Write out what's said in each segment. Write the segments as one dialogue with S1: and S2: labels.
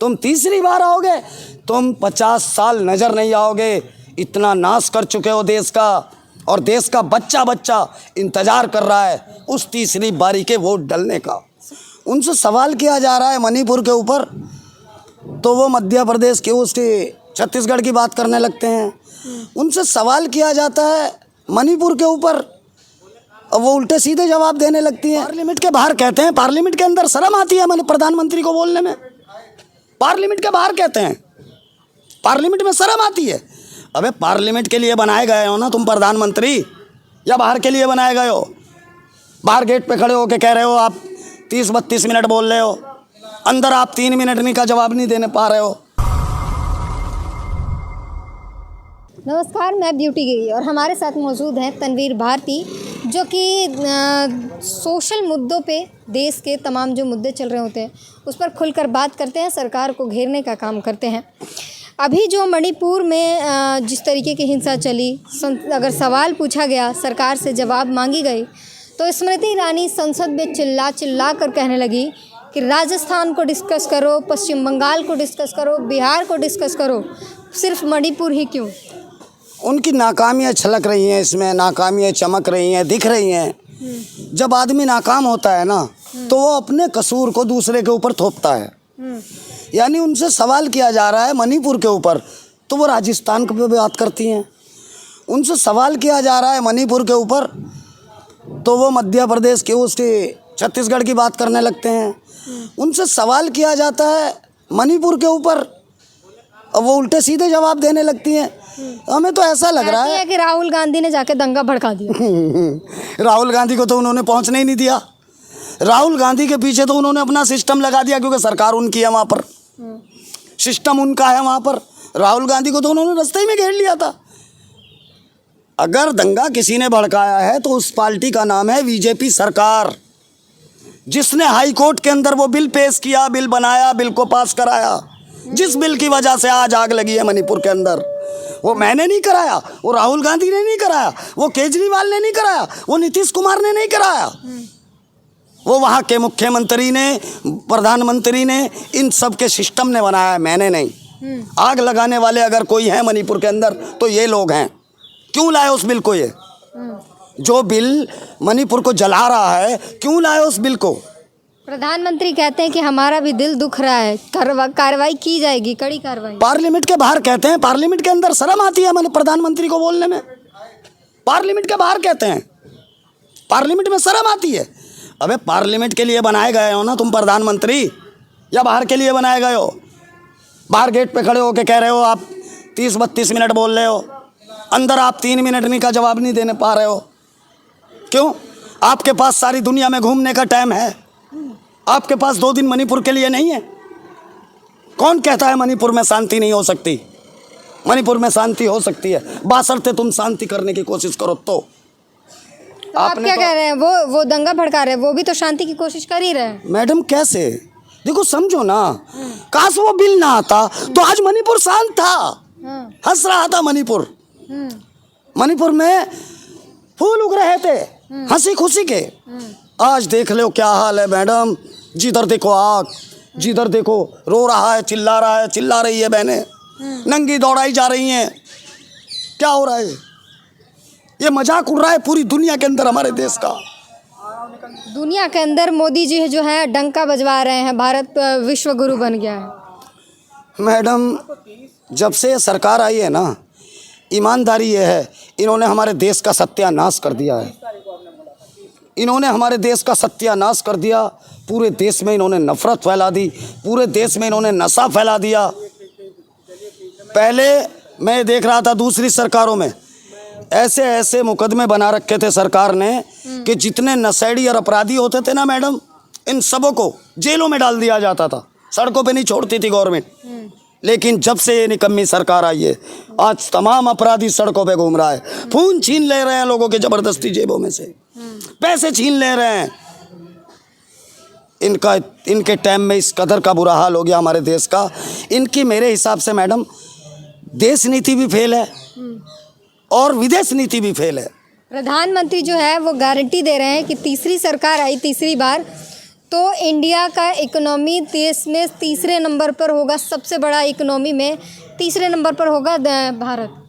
S1: तुम तीसरी बार आओगे, तुम 50 साल नज़र नहीं आओगे। इतना नाश कर चुके हो देश का, और देश का बच्चा बच्चा इंतज़ार कर रहा है उस तीसरी बारी के वोट डलने का। उनसे सवाल किया जा रहा है मणिपुर के ऊपर, तो वो मध्य प्रदेश के उसके छत्तीसगढ़ की बात करने लगते हैं। उनसे सवाल किया जाता है मणिपुर के ऊपर, अब वो उल्टे सीधे जवाब देने लगती हैं। पार्लियामेंट के बाहर कहते हैं, पार्लियामेंट के अंदर शर्म आती है मैंने प्रधानमंत्री को बोलने में। पार्लियामेंट के बाहर कहते हैं, पार्लियामेंट में शर्म आती है। अबे पार्लियामेंट के लिए बनाए गए हो ना तुम प्रधानमंत्री, या बाहर के लिए बनाए गए हो? बाहर गेट पे खड़े होके कह रहे हो आप 30-32 मिनट बोल रहे हो, अंदर आप 3 मिनट का जवाब नहीं देने पा रहे हो।
S2: नमस्कार, मैं ब्यूटी गिरी और हमारे साथ मौजूद हैं तनवीर भारती, जो कि सोशल मुद्दों पे देश के तमाम जो मुद्दे चल रहे होते हैं उस पर खुलकर बात करते हैं, सरकार को घेरने का काम करते हैं। अभी जो मणिपुर में जिस तरीके की हिंसा चली, अगर सवाल पूछा गया, सरकार से जवाब मांगी गई, तो स्मृति ईरानी संसद में चिल्ला कर कहने लगी कि राजस्थान को डिस्कस करो, पश्चिम बंगाल को डिस्कस करो, बिहार को डिस्कस करो, सिर्फ मणिपुर ही क्यों?
S1: उनकी नाकामियाँ छलक रही हैं, इसमें नाकामियाँ चमक रही हैं, दिख रही हैं। जब आदमी नाकाम होता है ना, तो वो अपने कसूर को दूसरे के ऊपर थोपता है। यानी उनसे सवाल किया जा रहा है मणिपुर के ऊपर, तो वो राजस्थान पे बात करती हैं। उनसे सवाल किया जा रहा है मणिपुर के ऊपर, तो वो मध्य प्रदेश के उसके छत्तीसगढ़ की बात करने लगते हैं। उनसे सवाल किया जाता है मणिपुर के ऊपर, अब वो उल्टे सीधे जवाब देने लगती हैं। हमें तो ऐसा लग रहा है
S2: कि राहुल गांधी ने जाके दंगा भड़का दिया।
S1: राहुल गांधी को तो उन्होंने पहुंचने ही नहीं दिया। राहुल गांधी के पीछे तो उन्होंने अपना सिस्टम लगा दिया, क्योंकि सरकार उनकी है वहाँ पर, सिस्टम उनका है वहाँ पर। राहुल गांधी को तो उन्होंने रास्ते ही में घेर लिया था। अगर दंगा किसी ने भड़काया है तो उस पार्टी का नाम है बीजेपी सरकार, जिसने हाई कोर्ट के अंदर वो बिल पेश किया, बिल बनाया, बिल को पास कराया। जिस बिल की वजह से आज आग लगी है मणिपुर के अंदर, वो मैंने नहीं कराया, वो राहुल गांधी ने नहीं कराया, वो केजरीवाल ने नहीं कराया, वो नीतीश कुमार ने नहीं कराया, वो वहाँ के मुख्यमंत्री ने, प्रधानमंत्री ने, इन सब के सिस्टम ने बनाया है, मैंने नहीं। आग लगाने वाले अगर कोई है मणिपुर के अंदर तो ये लोग हैं। क्यों लाए उस बिल को? ये जो बिल मणिपुर को जला रहा है, क्यों लाए उस बिल को?
S2: प्रधानमंत्री कहते हैं कि हमारा भी दिल दुख रहा है, कार्रवाई की जाएगी, कड़ी कार्रवाई।
S1: पार्लियामेंट के बाहर कहते हैं, पार्लियामेंट के अंदर शर्म आती है मैंने प्रधानमंत्री को बोलने में। पार्लियामेंट के बाहर कहते हैं, पार्लियामेंट में शर्म आती है। अबे पार्लियामेंट के लिए बनाए गए हो ना तुम प्रधानमंत्री, या बाहर के लिए बनाए गए हो? बाहर गेट पे खड़े होके कह रहे हो आप 30-32 मिनट बोल रहे हो, अंदर आप 3 मिनट का जवाब नहीं देने पा रहे हो। क्यों? आपके पास सारी दुनिया में घूमने का टाइम है, आपके पास 2 दिन मणिपुर के लिए नहीं है। कौन कहता है मणिपुर में शांति नहीं हो सकती? मणिपुर में शांति हो सकती है, बशर्ते तुम शांति करने की कोशिश करो। तो
S2: आप क्या कह रहे हैं? वो दंगा भड़का रहे हैं, वो भी तो शांति की कोशिश कर ही रहे हैं।
S1: मैडम कैसे? देखो समझो ना, काश वो बिल ना आता तो आज मणिपुर शांत था, हंस रहा था मणिपुर। मणिपुर में फूल उग रहे थे हंसी खुशी के। आज देख लो क्या हाल है मैडम, जिधर देखो आग, जिधर देखो रो रहा है, चिल्ला रहा है, चिल्ला रही है बहनें, नंगी दौड़ाई जा रही हैं। क्या हो रहा है? ये मजाक उड़ रहा है पूरी दुनिया के अंदर हमारे देश का।
S2: दुनिया के अंदर मोदी जी जो है डंका बजवा रहे हैं, भारत विश्व गुरु बन गया है।
S1: मैडम जब से सरकार आई है ना, ईमानदारी ये है, इन्होंने हमारे देश का सत्यानाश कर दिया है। इन्होंने हमारे देश का सत्यानाश कर दिया। पूरे देश में इन्होंने नफरत फैला दी, पूरे देश में इन्होंने नशा फैला दिया। पहले मैं देख रहा था दूसरी सरकारों में ऐसे ऐसे मुकदमे बना रखे थे सरकार ने कि जितने नशेड़ी और अपराधी होते थे ना मैडम, इन सबों को जेलों में डाल दिया जाता था, सड़कों पे नहीं छोड़ती थी गवर्नमेंट। लेकिन जब से ये निकम्मी सरकार आई है, आज तमाम अपराधी सड़कों पे घूम रहा है, खून छीन ले रहे हैं लोगों के जबरदस्ती जेबों में से, पैसे छीन ले रहे हैं। इनके टाइम में इस कदर का बुरा हाल हो गया हमारे देश का। इनकी मेरे हिसाब से मैडम देश नीति भी फेल है और विदेश नीति भी फेल है।
S2: प्रधानमंत्री जो है वो गारंटी दे रहे हैं कि तीसरी सरकार आई, तीसरी बार तो इंडिया का इकोनॉमी देश में तीसरे नंबर पर होगा, सबसे बड़ा इकोनॉमी में तीसरे नंबर पर होगा भारत।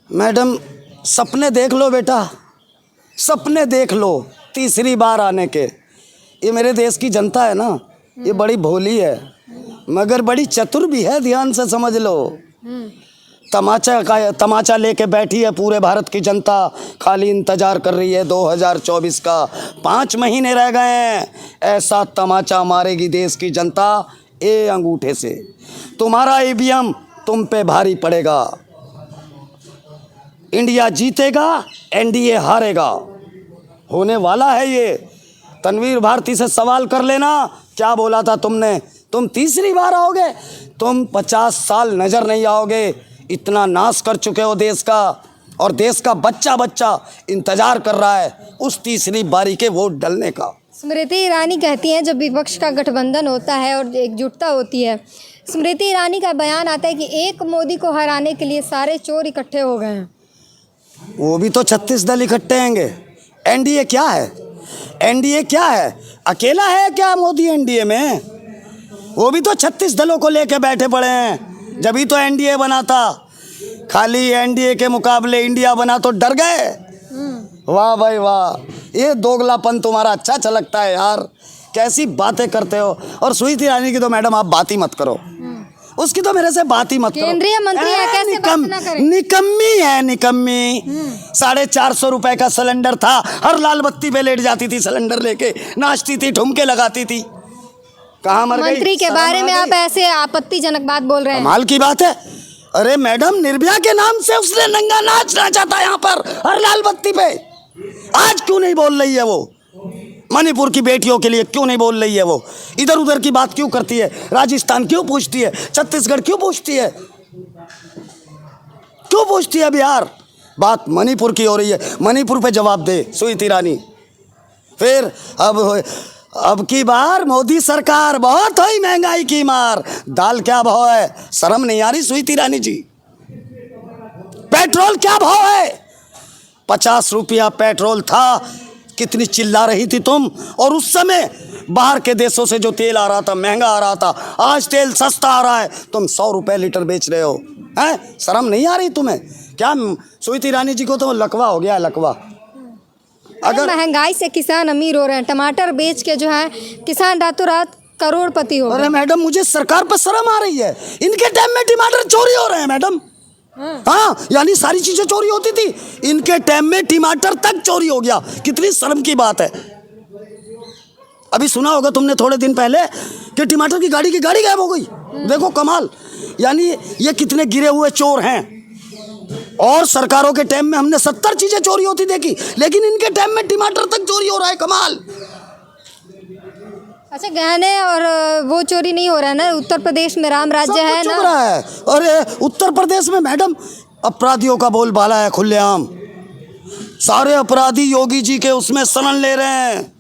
S1: मैडम सपने देख लो बेटा, सपने देख लो तीसरी बार आने के। ये मेरे देश की जनता है ना, ये बड़ी भोली है मगर बड़ी चतुर भी है, ध्यान से समझ लो। तमाचा लेके बैठी है पूरे भारत की जनता, खाली इंतजार कर रही है 2024 का। 5 महीने रह गए हैं, ऐसा तमाचा मारेगी देश की जनता ए अंगूठे से। तुम्हारा ईवीएम तुम पे भारी पड़ेगा। इंडिया जीतेगा, एनडीए हारेगा, होने वाला है ये। तनवीर भारती से सवाल कर लेना, क्या बोला था तुमने? तुम तीसरी बार आओगे, तुम 50 साल नजर नहीं आओगे। इतना नाश कर चुके हो देश का, और देश का बच्चा बच्चा इंतजार कर रहा है उस तीसरी बारी के वोट डलने का।
S2: स्मृति ईरानी कहती हैं जब विपक्ष का गठबंधन होता है और एकजुटता होती है, स्मृति ईरानी का बयान आता है कि एक मोदी को हराने के लिए सारे चोर इकट्ठे हो गए हैं।
S1: वो भी तो 36 दल इकट्ठे होंगे। एनडीए क्या है? एनडीए क्या है? अकेला है क्या मोदी एनडीए में? वो भी तो 36 दलों को लेके बैठे पड़े हैं, जब तो एनडीए बना था। खाली एनडीए के मुकाबले इंडिया बना तो डर गए। वाह भाई वाह, ये दोगलापन तुम्हारा अच्छा लगता है यार, कैसी बातें करते हो। और स्मृति ईरानी की तो मैडम आप बात ही मत करो, उसकी तो मेरे से बात ही मत करो।
S2: केंद्रीय मंत्री है, कैसे बात ना करें?
S1: निकम्मी है, निकम्मी। 450 रुपए का सिलेंडर था, हर लाल बत्ती पे लेट जाती थी, सिलेंडर लेके नाचती थी, ठुमके लगाती थी। कहाँ मर गई?
S2: मंत्री के बारे में आप ऐसे आपत्तिजनक बात बोल रहे हैं।
S1: कमाल की बात है। अरे मैडम, निर्भया के नाम से उसने नंगा नाच नाचा था यहाँ पर हर लाल बत्ती पे। आज क्यों नहीं बोल रही है वो? मणिपुर की बेटियों के लिए क्यों नहीं बोल रही है वो? इधर उधर की बात क्यों करती है? राजस्थान क्यों पूछती है? छत्तीसगढ़ क्यों पूछती है? क्यों पूछती है बिहार? बात मणिपुर की हो रही है, मणिपुर पे जवाब दे स्मृति ईरानी। फिर अब की बार मोदी सरकार बहुत हुई महंगाई की मार। दाल क्या भाव है? शर्म नहीं आ रही स्मृति ईरानी जी? पेट्रोल क्या भाव है? 50 रुपया पेट्रोल था, कितनी चिल्ला रही थी तुम। और उस समय बाहर के देशों से जो तेल आ रहा था महंगा आ रहा था, आज तेल सस्ता आ रहा है, तुम 100 रुपये लीटर बेच रहे हो। हैं, शर्म नहीं आ रही तुम्हें? क्या स्मृति ईरानी जी को तो लकवा हो गया, लकवा।
S2: अगर महंगाई से किसान अमीर हो रहे हैं, टमाटर बेच के जो है किसान रातों रात करोड़पति हो।
S1: अरे मैडम, मुझे सरकार पर शर्म आ रही है। इनके टाइम में टमाटर चोरी हो रहे हैं मैडम। हाँ, यानी सारी चीजें चोरी होती थी, इनके टाइम में टमाटर तक चोरी हो गया। कितनी शर्म की बात है। अभी सुना होगा तुमने थोड़े दिन पहले कि टमाटर की गाड़ी गायब हो गई। देखो कमाल, यानी ये कितने गिरे हुए चोर हैं। और सरकारों के टाइम में हमने 70 चीजें चोरी होती देखी, लेकिन इनके टाइम में टमाटर तक चोरी हो रहा है। कमाल।
S2: अच्छा, गहने और वो चोरी नहीं हो रहा है ना? उत्तर प्रदेश में राम राज्य है ना?
S1: रहा है। अरे उत्तर प्रदेश में मैडम अपराधियों का बोलबाला है खुलेआम। सारे अपराधी योगी जी के उसमें शरण ले रहे हैं।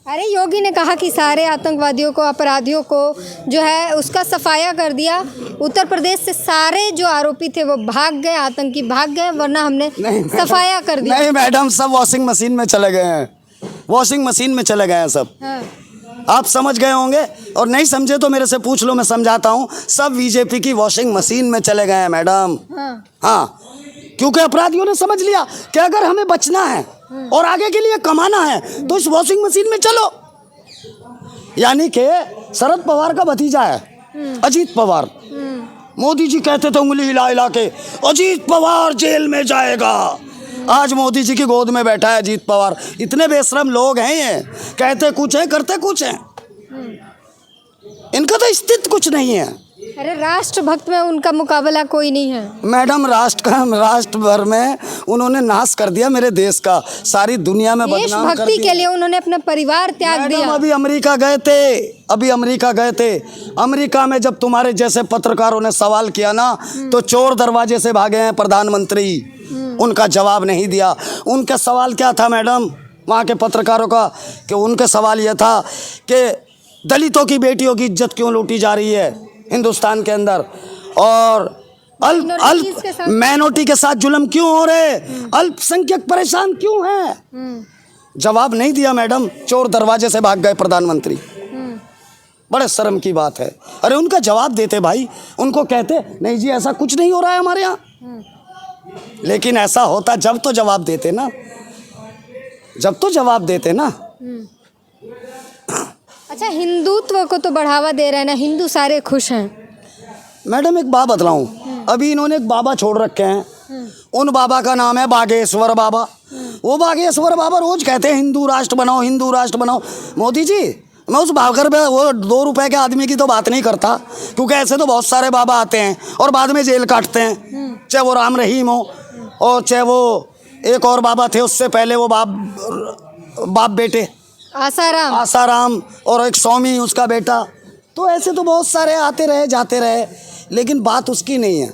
S2: अरे योगी ने कहा कि सारे आतंकवादियों को, अपराधियों को जो है उसका सफाया कर दिया। उत्तर प्रदेश से सारे जो आरोपी थे वो भाग गए, आतंकी भाग गए, वरना हमने सफाया कर दिया।
S1: नहीं मैडम, सब वॉशिंग मशीन में चले गए हैं, वॉशिंग मशीन में चले गए हैं सब।
S2: हाँ।
S1: आप समझ गए होंगे, और नहीं समझे तो मेरे से पूछ लो, मैं समझाता हूँ। सब बीजेपी की वॉशिंग मशीन में चले गए हैं मैडम। हाँ, क्योंकि अपराधियों ने समझ लिया कि अगर हमें बचना है और आगे के लिए कमाना है तो इस वॉशिंग मशीन में चलो। यानी कि शरद पवार का भतीजा है अजीत पवार। मोदी जी कहते थे उंगली हिला हिला के, अजीत पवार जेल में जाएगा। आज मोदी जी की गोद में बैठा है अजीत पवार। इतने बेशरम लोग हैं ये, कहते कुछ है करते कुछ है। इनका तो अस्तित्व कुछ नहीं है।
S2: अरे राष्ट्रभक्त में उनका मुकाबला कोई नहीं है
S1: मैडम। राष्ट्र भर में उन्होंने नाश कर दिया मेरे देश का, सारी दुनिया में बदनाम कर दिया।
S2: देशभक्ति के लिए उन्होंने अपना परिवार त्याग दिया।
S1: अभी अमेरिका गए थे, अमेरिका में जब तुम्हारे जैसे पत्रकारों ने सवाल किया ना, तो चोर दरवाजे से भागे हैं प्रधानमंत्री। उनका जवाब नहीं दिया। उनका सवाल क्या था मैडम वहाँ के पत्रकारों का? कि उनका सवाल यह था कि दलितों की बेटियों की इज्जत क्यों लूटी जा रही है हिंदुस्तान के अंदर, और अल्प माइनॉरिटी के साथ जुल्म क्यों हो रहे, अल्पसंख्यक परेशान क्यों हैं। जवाब नहीं दिया मैडम, चोर दरवाजे से भाग गए प्रधानमंत्री। बड़े शर्म की बात है। अरे उनका जवाब देते भाई, उनको कहते नहीं जी ऐसा कुछ नहीं हो रहा है हमारे यहाँ। लेकिन ऐसा होता जब तो जवाब देते ना, जब तो जवाब देते ना।
S2: अच्छा, हिंदुत्व को तो बढ़ावा दे रहे हैं ना, हिंदू सारे खुश हैं।
S1: मैडम एक बात बतलाऊं, अभी इन्होंने एक बाबा छोड़ रखे हैं, उन बाबा का नाम है बागेश्वर बाबा। वो बागेश्वर बाबा रोज कहते हैं हिंदू राष्ट्र बनाओ, हिंदू राष्ट्र बनाओ। मोदी जी, मैं उस भागर पे वो 2 रुपए के आदमी की तो बात नहीं करता, क्योंकि ऐसे तो बहुत सारे बाबा आते हैं और बाद में जेल काटते हैं, चाहे वो राम रहीम हो और चाहे वो एक और बाबा थे उससे पहले, वो बाप बेटे आसाराम और एक स्वामी उसका बेटा। तो ऐसे तो बहुत सारे आते रहे जाते रहे, लेकिन बात उसकी नहीं है।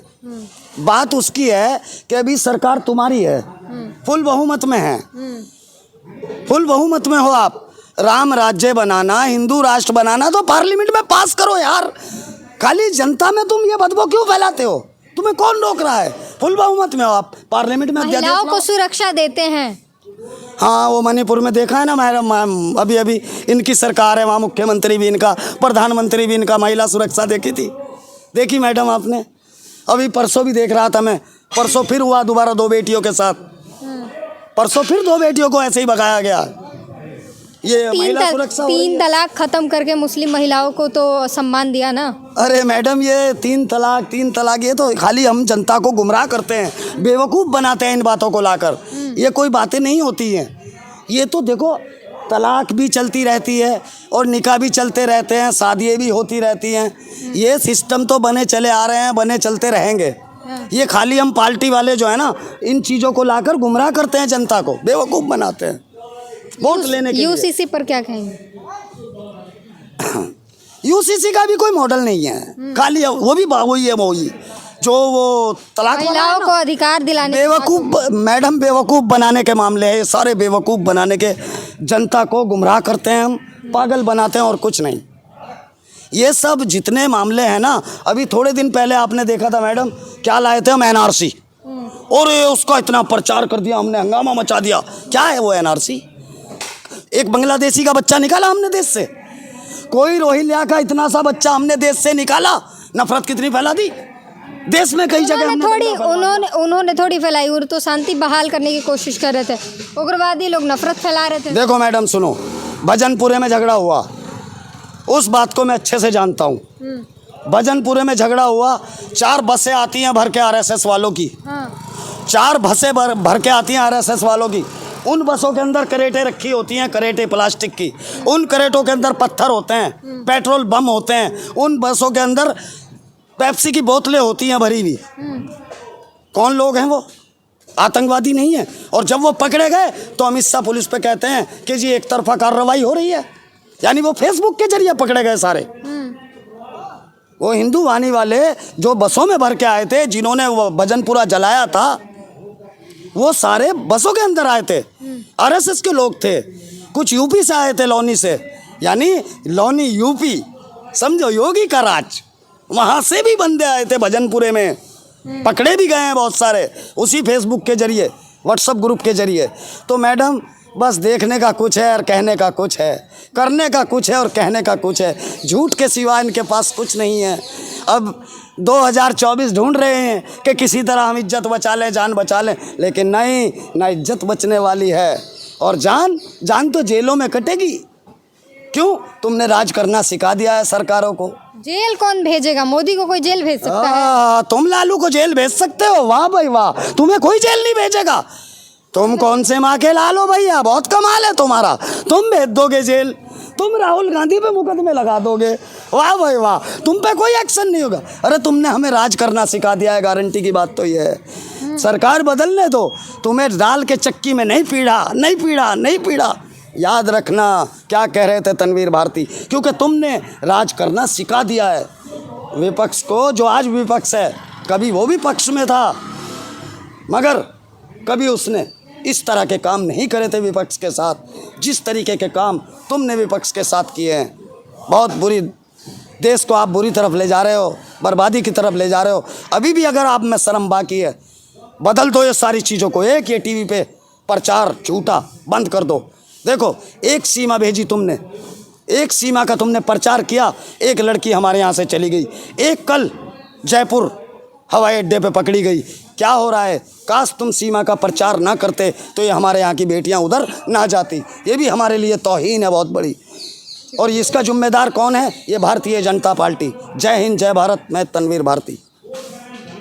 S1: बात उसकी है कि अभी सरकार तुम्हारी है, फुल बहुमत में है, फुल बहुमत में हो आप। राम राज्य बनाना, हिंदू राष्ट्र बनाना तो पार्लियामेंट में पास करो यार। खाली जनता में तुम ये बदबू क्यों फैलाते हो? तुम्हें कौन रोक रहा है? फुल बहुमत में हो आप, पार्लियामेंट में
S2: महिलाओं को सुरक्षा देते हैं।
S1: हाँ, वो मणिपुर में देखा है ना मैडम, अभी इनकी सरकार है, वहाँ मुख्यमंत्री भी इनका, प्रधानमंत्री भी इनका, महिला सुरक्षा देखी मैडम आपने? अभी परसों भी देख रहा था मैं, परसों फिर हुआ दोबारा 2 बेटियों के साथ, परसों फिर 2 बेटियों को ऐसे ही भगाया गया। ये महिला सुरक्षा
S2: 3 तलाक खत्म करके मुस्लिम महिलाओं को तो सम्मान दिया ना।
S1: अरे मैडम, ये 3 तलाक ये तो खाली हम जनता को गुमराह करते हैं, बेवकूफ़ बनाते हैं इन बातों को लाकर। ये कोई बातें नहीं होती हैं। ये तो देखो, तलाक भी चलती रहती है और निकाह भी चलते रहते हैं, शादियाँ भी होती रहती हैं। ये सिस्टम तो बने चले आ रहे हैं, बने चलते रहेंगे। ये खाली हम पार्टी वाले जो है ना, इन चीज़ों को लाकर गुमराह करते हैं, जनता को बेवकूफ़ बनाते हैं वोट लेने के लिए।
S2: यूसीसी पर क्या कहेंगे?
S1: यूसीसी का भी कोई मॉडल नहीं है, खाली वो भी वही है, वही जो वो तलाक
S2: महिलाओं को अधिकार दिलाने,
S1: बेवकूफ़ मैडम, बेवकूफ़ बनाने के मामले हैं सारे, बेवकूफ़ बनाने के, जनता को गुमराह करते हैं हम, पागल बनाते हैं और कुछ नहीं। ये सब जितने मामले हैं ना, अभी थोड़े दिन पहले आपने देखा था मैडम, क्या लाए थे हम? एनआरसी, और उसका इतना प्रचार कर दिया हमने, हंगामा मचा दिया। क्या है वो एनआरसी? एक बांग्लादेशी का बच्चा निकाला हमने देश से, कोई रोहिंग्या का इतना सा बच्चा हमने देश से निकाला, नफरत कितनी फैला दी देश में, कई जगह
S2: उन्होंने थोड़ी फैलाई, वो तो शांति बहाल करने की कोशिश कर रहे थे, उग्रवादी लोग नफरत फैला रहे थे।
S1: देखो मैडम सुनो, भजनपुरे में झगड़ा हुआ, उस बात को मैं अच्छे से जानता हूँ। भजनपुरे में झगड़ा हुआ, 4 बसें आती हैं भर के आरएसएस वालों की, 4 बसें भर के आती हैं आरएसएस वालों की। उन बसों के अंदर करेटे रखी होती हैं, करेटे प्लास्टिक की, उन करेटों के अंदर पत्थर होते हैं, पेट्रोल बम होते हैं, उन बसों के अंदर पेप्सी की बोतलें होती हैं भरी हुई। कौन लोग हैं वो? आतंकवादी नहीं है। और जब वो पकड़े गए तो अमित शाह पुलिस पे कहते हैं कि जी एक तरफा कार्रवाई हो रही है, यानी वो फेसबुक के जरिए पकड़े गए सारे। वो हिंदू वानी वाले जो बसों में भर के आए थे, जिन्होंने वो भजनपुरा जलाया था, वो सारे बसों के अंदर आए थे, आरएसएस के लोग थे। कुछ यूपी से आए थे, लौनी से, यानी लौनी यूपी, समझो योगी का राज, वहाँ से भी बंदे आए थे भजनपुरे में, पकड़े भी गए हैं बहुत सारे उसी फेसबुक के जरिए, व्हाट्सएप ग्रुप के जरिए। तो मैडम बस देखने का कुछ है और कहने का कुछ है, करने का कुछ है और कहने का कुछ है, झूठ के सिवा इनके पास कुछ नहीं है। अब 2024 ढूंढ रहे हैं कि किसी तरह हम इज्जत बचा लें, जान बचा लें, लेकिन नहीं, ना इज्जत बचने वाली है और जान तो जेलों में कटेगी। क्यों? तुमने राज करना सिखा दिया है सरकारों को।
S2: जेल कौन भेजेगा? मोदी को कोई जेल भेज सकता है?
S1: तुम लालू को जेल भेज सकते हो? वाह भाई वाह, तुम्हें कोई जेल नहीं भेजेगा। तुम कौन से माँ के लाल हो भैया, बहुत कमाल है तुम्हारा, तुम भेज दोगे जेल, तुम राहुल गांधी पे मुकदमे लगा दोगे, वाह भाई वाह, तुम पे कोई एक्शन नहीं होगा। अरे तुमने हमें राज करना सिखा दिया है, गारंटी की बात तो ये है। सरकार बदलने दो, तुम्हें दाल के चक्की में नहीं पीड़ा। याद रखना क्या कह रहे थे तनवीर भारती, क्योंकि तुमने राज करना सिखा दिया है विपक्ष को। जो आज विपक्ष है, कभी वो भी पक्ष में था, मगर कभी उसने इस तरह के काम नहीं करे थे विपक्ष के साथ, जिस तरीके के काम तुमने विपक्ष के साथ किए हैं। बहुत बुरी, देश को आप बुरी तरफ ले जा रहे हो, बर्बादी की तरफ ले जा रहे हो। अभी भी अगर आप में शर्म बाकी है, बदल दो ये सारी चीज़ों को। एक ये टीवी पे प्रचार झूठा बंद कर दो, देखो, एक सीमा भेजी तुमने, एक सीमा का तुमने प्रचार किया, एक लड़की हमारे यहाँ से चली गई, एक कल जयपुर हवाई अड्डे पे पकड़ी गई। क्या हो रहा है? काश तुम सीमा का प्रचार ना करते तो ये हमारे यहाँ की बेटियाँ उधर ना जाती। ये भी हमारे लिए तौहीन है बहुत बड़ी। और इसका जिम्मेदार कौन है? ये भारतीय जनता पार्टी। जय हिंद, जय भारत। मैं तनवीर भारती।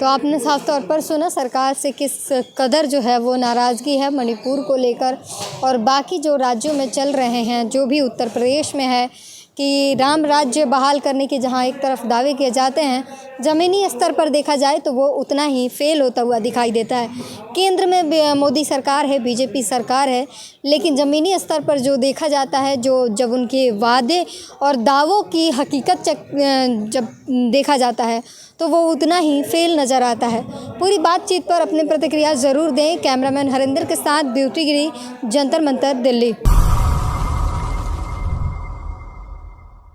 S2: तो आपने साफ तौर पर सुना सरकार से किस कदर जो है वो नाराज़गी है मणिपुर को लेकर, और बाकी जो राज्यों में चल रहे हैं, जो भी उत्तर प्रदेश में है कि राम राज्य बहाल करने के जहां एक तरफ दावे किए जाते हैं, ज़मीनी स्तर पर देखा जाए तो वो उतना ही फेल होता हुआ दिखाई देता है। केंद्र में मोदी सरकार है, बीजेपी सरकार है, लेकिन ज़मीनी स्तर पर जो देखा जाता है, जो जब उनके वादे और दावों की हकीकत जब देखा जाता है तो वो उतना ही फेल नज़र आता है। पूरी बातचीत पर अपनी प्रतिक्रिया ज़रूर दें। कैमरामैन हरिंदर के साथ ब्यूटी गिरी, जंतर मंतर, दिल्ली।